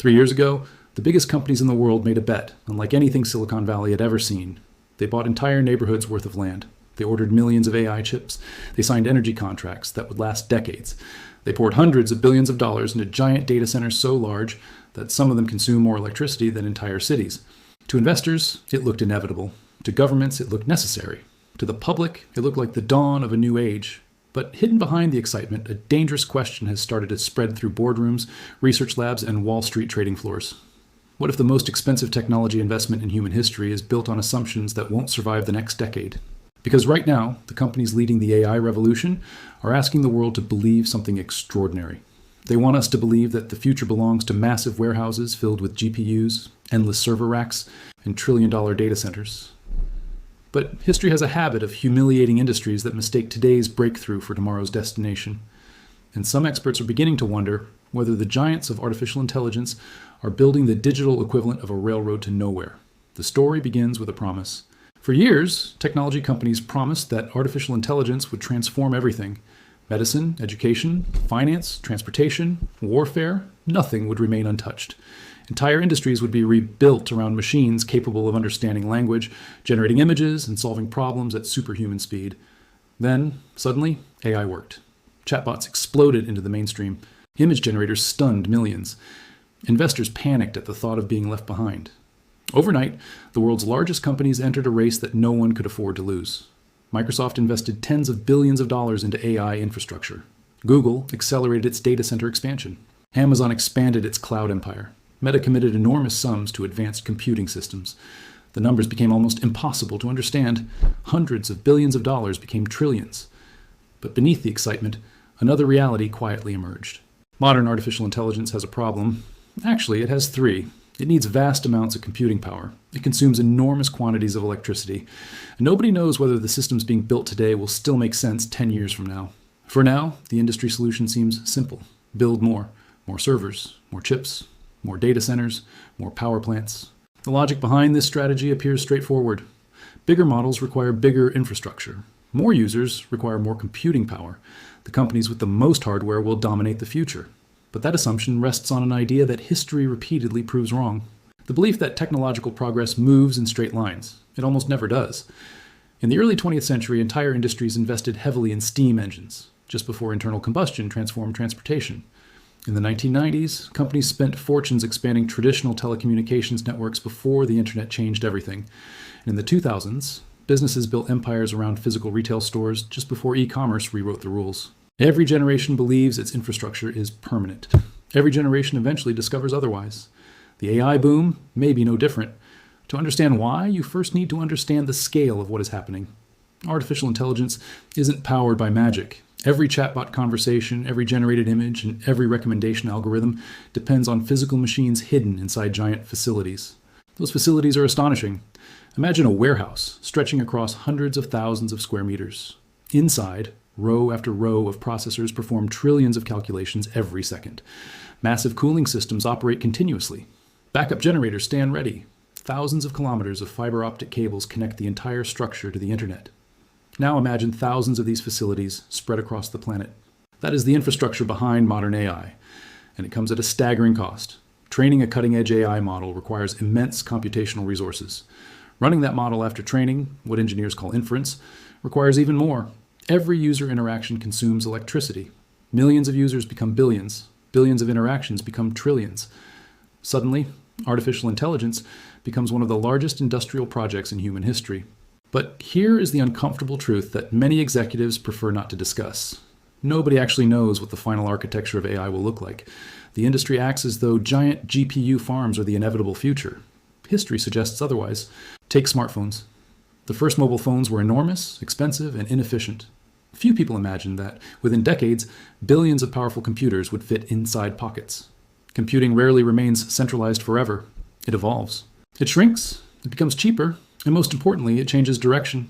3 years ago, the biggest companies in the world made a bet, unlike anything Silicon Valley had ever seen. They bought entire neighborhoods worth of land. They ordered millions of AI chips. They signed energy contracts that would last decades. They poured hundreds of billions of dollars into giant data centers so large that some of them consume more electricity than entire cities. To investors, it looked inevitable. To governments, it looked necessary. To the public, it looked like the dawn of a new age. But hidden behind the excitement, a dangerous question has started to spread through boardrooms, research labs, and Wall Street trading floors. What if the most expensive technology investment in human history is built on assumptions that won't survive the next decade? Because right now, the companies leading the AI revolution are asking the world to believe something extraordinary. They want us to believe that the future belongs to massive warehouses filled with GPUs, endless server racks, and trillion-dollar data centers. But history has a habit of humiliating industries that mistake today's breakthrough for tomorrow's destination. And some experts are beginning to wonder whether the giants of artificial intelligence are building the digital equivalent of a railroad to nowhere. The story begins with a promise. For years, technology companies promised that artificial intelligence would transform everything. Medicine, education, finance, transportation, warfare, nothing would remain untouched. Entire industries would be rebuilt around machines capable of understanding language, generating images, and solving problems at superhuman speed. Then, suddenly, AI worked. Chatbots exploded into the mainstream. Image generators stunned millions. Investors panicked at the thought of being left behind. Overnight, the world's largest companies entered a race that no one could afford to lose. Microsoft invested tens of billions of dollars into AI infrastructure. Google accelerated its data center expansion. Amazon expanded its cloud empire. Meta committed enormous sums to advanced computing systems. The numbers became almost impossible to understand. Hundreds of billions of dollars became trillions. But beneath the excitement, another reality quietly emerged. Modern artificial intelligence has a problem. Actually, it has three. It needs vast amounts of computing power. It consumes enormous quantities of electricity. And nobody knows whether the systems being built today will still make sense 10 years from now. For now, the industry solution seems simple. Build more. More servers, more chips, more data centers, more power plants. The logic behind this strategy appears straightforward. Bigger models require bigger infrastructure. More users require more computing power. The companies with the most hardware will dominate the future. But that assumption rests on an idea that history repeatedly proves wrong. The belief that technological progress moves in straight lines. It almost never does. In the early 20th century, entire industries invested heavily in steam engines, just before internal combustion transformed transportation. In the 1990s, companies spent fortunes expanding traditional telecommunications networks before the internet changed everything. And in the 2000s, businesses built empires around physical retail stores just before e-commerce rewrote the rules. Every generation believes its infrastructure is permanent. Every generation eventually discovers otherwise. The AI boom may be no different. To understand why, you first need to understand the scale of what is happening. Artificial intelligence isn't powered by magic. Every chatbot conversation, every generated image, and every recommendation algorithm depends on physical machines hidden inside giant facilities. Those facilities are astonishing. Imagine a warehouse stretching across hundreds of thousands of square meters. Inside, row after row of processors perform trillions of calculations every second. Massive cooling systems operate continuously. Backup generators stand ready. Thousands of kilometers of fiber optic cables connect the entire structure to the internet. Now imagine thousands of these facilities spread across the planet. That is the infrastructure behind modern AI, and it comes at a staggering cost. Training a cutting-edge AI model requires immense computational resources. Running that model after training, what engineers call inference, requires even more. Every user interaction consumes electricity. Millions of users become billions. Billions of interactions become trillions. Suddenly, artificial intelligence becomes one of the largest industrial projects in human history. But here is the uncomfortable truth that many executives prefer not to discuss. Nobody actually knows what the final architecture of AI will look like. The industry acts as though giant GPU farms are the inevitable future. History suggests otherwise. Take smartphones. The first mobile phones were enormous, expensive, and inefficient. Few people imagined that, within decades, billions of powerful computers would fit inside pockets. Computing rarely remains centralized forever. It evolves. It shrinks, it becomes cheaper, and most importantly, it changes direction.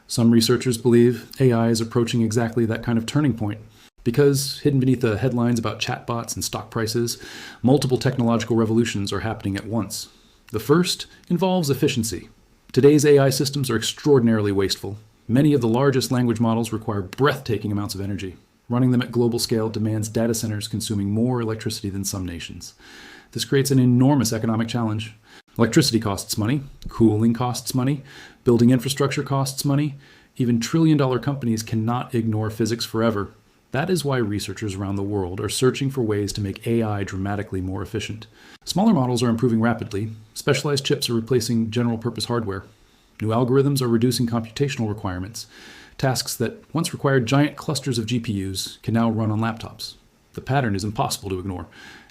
Some researchers believe AI is approaching exactly that kind of turning point. Because, hidden beneath the headlines about chatbots and stock prices, multiple technological revolutions are happening at once. The first involves efficiency. Today's AI systems are extraordinarily wasteful. Many of the largest language models require breathtaking amounts of energy. Running them at global scale demands data centers consuming more electricity than some nations. This creates an enormous economic challenge. Electricity costs money, cooling costs money, building infrastructure costs money. Even trillion-dollar companies cannot ignore physics forever. That is why researchers around the world are searching for ways to make AI dramatically more efficient. Smaller models are improving rapidly. Specialized chips are replacing general-purpose hardware. New algorithms are reducing computational requirements. Tasks that once required giant clusters of GPUs can now run on laptops. The pattern is impossible to ignore.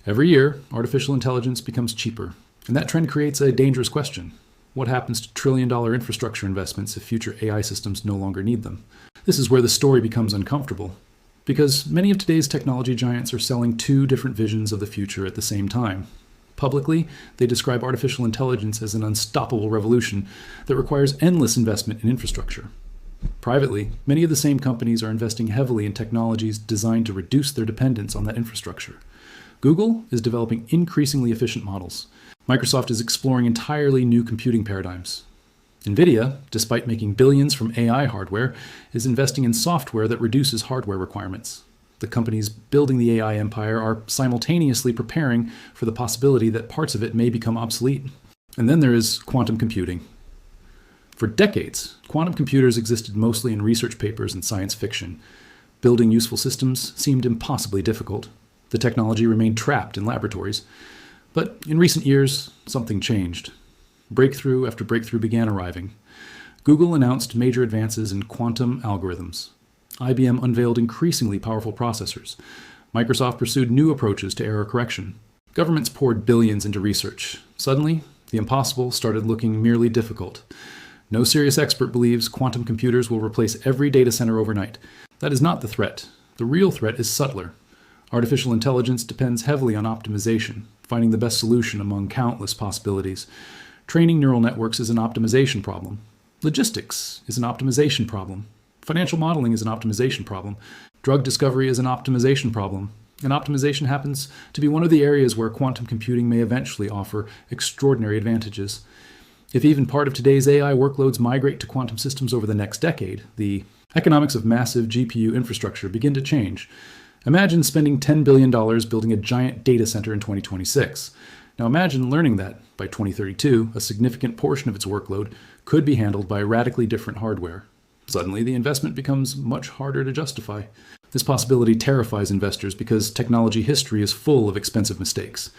Every year, artificial intelligence becomes cheaper. And that trend creates a dangerous question. What happens to trillion-dollar infrastructure investments if future AI systems no longer need them? This is where the story becomes uncomfortable. Because many of today's technology giants are selling two different visions of the future at the same time. Publicly, they describe artificial intelligence as an unstoppable revolution that requires endless investment in infrastructure. Privately, many of the same companies are investing heavily in technologies designed to reduce their dependence on that infrastructure. Google is developing increasingly efficient models. Microsoft is exploring entirely new computing paradigms. NVIDIA, despite making billions from AI hardware, is investing in software that reduces hardware requirements. The companies building the AI empire are simultaneously preparing for the possibility that parts of it may become obsolete. And then there is quantum computing. For decades, quantum computers existed mostly in research papers and science fiction. Building useful systems seemed impossibly difficult. The technology remained trapped in laboratories. But in recent years, something changed. Breakthrough after breakthrough began arriving. Google announced major advances in quantum algorithms. IBM unveiled increasingly powerful processors. Microsoft pursued new approaches to error correction. Governments poured billions into research. Suddenly, the impossible started looking merely difficult. No serious expert believes quantum computers will replace every data center overnight. That is not the threat. The real threat is subtler. Artificial intelligence depends heavily on optimization, finding the best solution among countless possibilities. Training neural networks is an optimization problem. Logistics is an optimization problem. Financial modeling is an optimization problem. Drug discovery is an optimization problem. And optimization happens to be one of the areas where quantum computing may eventually offer extraordinary advantages. If even part of today's AI workloads migrate to quantum systems over the next decade, the economics of massive GPU infrastructure begin to change. Imagine spending $10 billion building a giant data center in 2026. Now imagine learning that, by 2032, a significant portion of its workload could be handled by radically different hardware. Suddenly, the investment becomes much harder to justify. This possibility terrifies investors because technology history is full of expensive mistakes.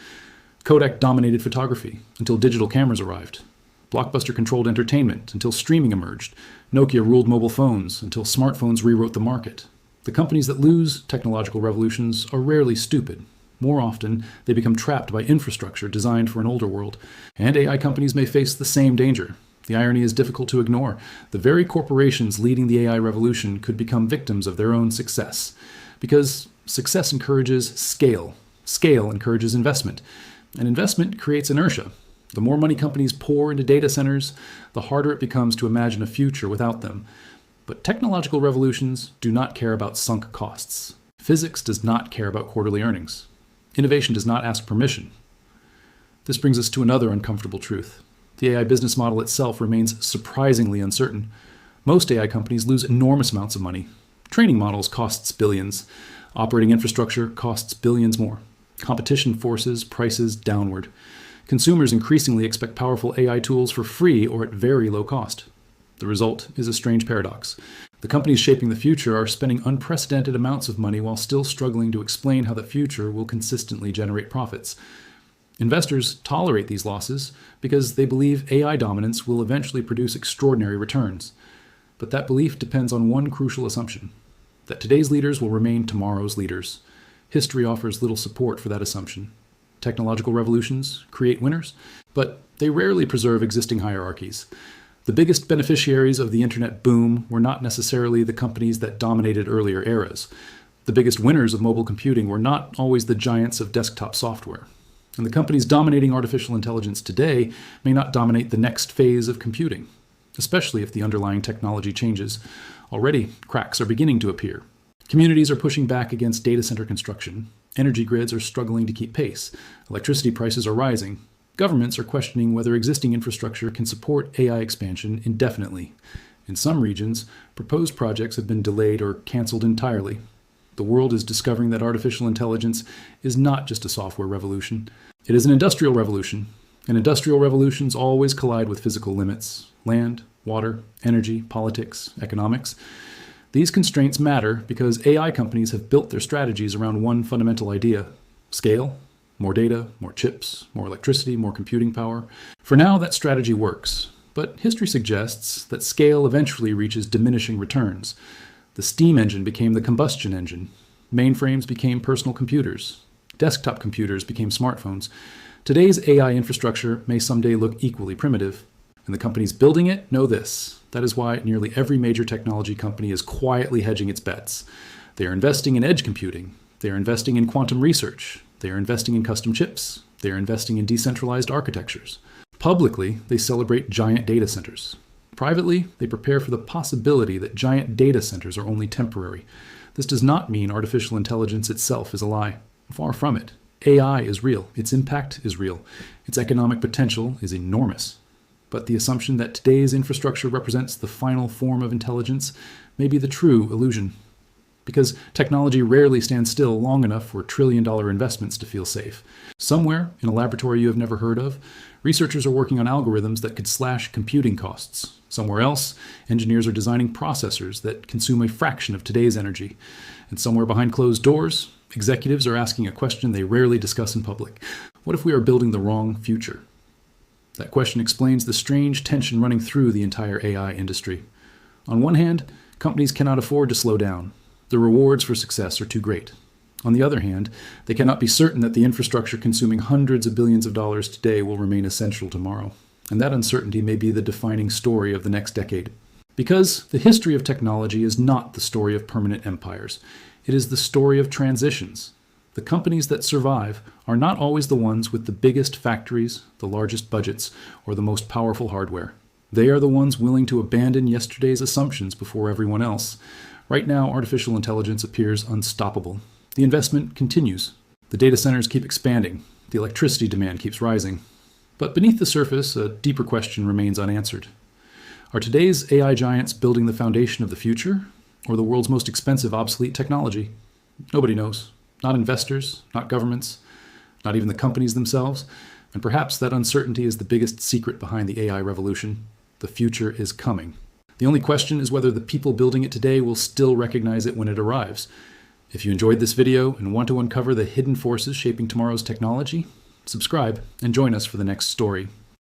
Kodak dominated photography until digital cameras arrived. Blockbuster controlled entertainment until streaming emerged. Nokia ruled mobile phones until smartphones rewrote the market. The companies that lose technological revolutions are rarely stupid. More often, they become trapped by infrastructure designed for an older world. And AI companies may face the same danger. The irony is difficult to ignore. The very corporations leading the AI revolution could become victims of their own success. Because success encourages scale. Scale encourages investment. And investment creates inertia. The more money companies pour into data centers, the harder it becomes to imagine a future without them. But technological revolutions do not care about sunk costs. Physics does not care about quarterly earnings. Innovation does not ask permission. This brings us to another uncomfortable truth. The AI business model itself remains surprisingly uncertain. Most AI companies lose enormous amounts of money. Training models costs billions. Operating infrastructure costs billions more. Competition forces prices downward. Consumers increasingly expect powerful AI tools for free or at very low cost. The result is a strange paradox. The companies shaping the future are spending unprecedented amounts of money while still struggling to explain how the future will consistently generate profits. Investors tolerate these losses because they believe AI dominance will eventually produce extraordinary returns. But that belief depends on one crucial assumption: that today's leaders will remain tomorrow's leaders. History offers little support for that assumption. Technological revolutions create winners, but they rarely preserve existing hierarchies. The biggest beneficiaries of the internet boom were not necessarily the companies that dominated earlier eras. The biggest winners of mobile computing were not always the giants of desktop software. And the companies dominating artificial intelligence today may not dominate the next phase of computing, especially if the underlying technology changes. Already, cracks are beginning to appear. Communities are pushing back against data center construction. Energy grids are struggling to keep pace. Electricity prices are rising. Governments are questioning whether existing infrastructure can support AI expansion indefinitely. In some regions, proposed projects have been delayed or canceled entirely. The world is discovering that artificial intelligence is not just a software revolution. It is an industrial revolution, and industrial revolutions always collide with physical limits: land, water, energy, politics, economics. These constraints matter because AI companies have built their strategies around one fundamental idea: scale, more data, more chips, more electricity, more computing power. For now, that strategy works, but history suggests that scale eventually reaches diminishing returns. The steam engine became the combustion engine. Mainframes became personal computers. Desktop computers became smartphones. Today's AI infrastructure may someday look equally primitive, and the companies building it know this. That is why nearly every major technology company is quietly hedging its bets. They are investing in edge computing. They are investing in quantum research. They are investing in custom chips. They are investing in decentralized architectures. Publicly, they celebrate giant data centers. Privately, they prepare for the possibility that giant data centers are only temporary. This does not mean artificial intelligence itself is a lie. Far from it. AI is real. Its impact is real. Its economic potential is enormous. But the assumption that today's infrastructure represents the final form of intelligence may be the true illusion. Because technology rarely stands still long enough for trillion-dollar investments to feel safe. Somewhere, in a laboratory you have never heard of, researchers are working on algorithms that could slash computing costs. Somewhere else, engineers are designing processors that consume a fraction of today's energy. And somewhere behind closed doors, executives are asking a question they rarely discuss in public: what if we are building the wrong future? That question explains the strange tension running through the entire AI industry. On one hand, companies cannot afford to slow down. The rewards for success are too great. On the other hand, they cannot be certain that the infrastructure consuming hundreds of billions of dollars today will remain essential tomorrow. And that uncertainty may be the defining story of the next decade. Because the history of technology is not the story of permanent empires. It is the story of transitions. The companies that survive are not always the ones with the biggest factories, the largest budgets, or the most powerful hardware. They are the ones willing to abandon yesterday's assumptions before everyone else. Right now, artificial intelligence appears unstoppable. The investment continues. The data centers keep expanding. The electricity demand keeps rising. But beneath the surface, a deeper question remains unanswered. Are today's AI giants building the foundation of the future, or the world's most expensive obsolete technology? Nobody knows. Not investors, not governments, not even the companies themselves. And perhaps that uncertainty is the biggest secret behind the AI revolution. The future is coming. The only question is whether the people building it today will still recognize it when it arrives. If you enjoyed this video and want to uncover the hidden forces shaping tomorrow's technology, subscribe and join us for the next story.